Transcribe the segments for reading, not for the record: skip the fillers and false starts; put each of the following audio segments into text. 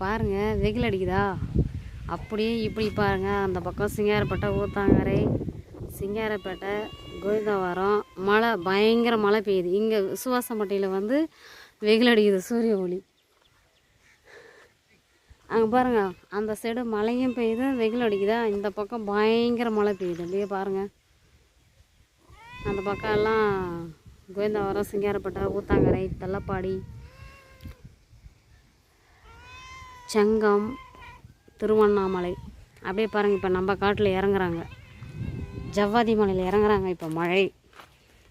பாருங்கள் வெயில் அடிக்குதா, அப்படியே இப்படி பாருங்கள். அந்த பக்கம் சிங்காரப்பேட்டை, ஊத்தாங்கரை, சிங்காரப்பேட்டை, கோவிந்தவாரம் மழை, பயங்கர மழை பெய்யுது. இங்கே விசுவாசம்பட்டியில் வந்து வெயில் அடிக்குது, சூரிய ஒளி. அங்கே பாருங்கள், அந்த சைடு மழையும் பெய்யுது, வெயில் அடிக்குதா. இந்த பக்கம் பயங்கர மழை பெய்யுது. அப்படியே பாருங்கள், அந்த பக்கம் எல்லாம் கோவிந்தவாரம், சிங்காரப்பேட்டை, ஊத்தாங்கரை, தள்ளப்பாடி, செங்கம், திருவண்ணாமலை. அப்படியே பாருங்கள், இப்போ நம்ம காட்டில் இறங்குறாங்க, ஜவ்வாதி மலையில் இறங்குறாங்க இப்போ மழை.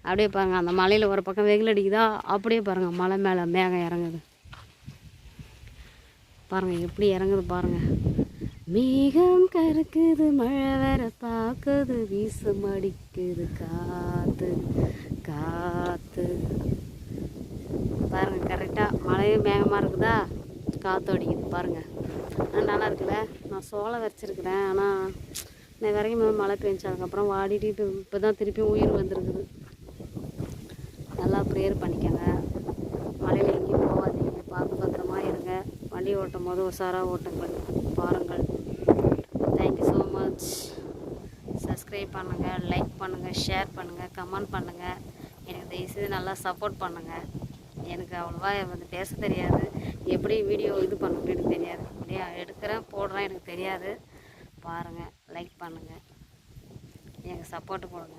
அப்படியே பாருங்கள், அந்த மலையில் ஒரு பக்கம் வெயில் அடிக்குதா, அப்படியே பாருங்கள் மலை மேலே மேகம் இறங்குது. பாருங்கள் எப்படி இறங்குது பாருங்கள். மேகம் கருக்குது, மழை வர பார்க்குது, வீசம் அடிக்குது காற்று காற்று. பாருங்கள் கரெக்டாக மழையும் மேகமாக இருக்குதா, காற்று அடிக்குது பாருங்கள். நல்லா இருக்குல்ல. நான் சோளம் வரைச்சிருக்கிறேன், ஆனால் நான் வரைக்கும் மழை பெஞ்சு அதுக்கப்புறம் வாடிட்டு இப்போ தான் திருப்பியும் உயிர் வந்துருக்குது. நல்லா ப்ரேயர் பண்ணிக்கோங்க. மழையில் எங்கேயும் போகாதீங்க, பார்த்து பத்திரமா இருங்க. வண்டி ஓட்டும் போது உஷாராக ஓட்டுங்கள், பாருங்கள். Thank you so much. சப்ஸ்கிரைப் பண்ணுங்கள், லைக் பண்ணுங்கள், ஷேர் பண்ணுங்கள், கமெண்ட் பண்ணுங்கள். எனக்கு தயவுசெய்து நல்லா சப்போர்ட் பண்ணுங்கள். எனக்கு அவ்வளோவா வந்து பேச தெரியாது, எப்படி வீடியோ இது பண்ணணும்னு எனக்கு தெரியாது. அப்படியே எடுக்கிறேன் போடுறேன், எனக்கு தெரியாது. பாருங்கள், லைக் பண்ணுங்கள், எனக்கு சப்போர்ட்டு கொடுங்க.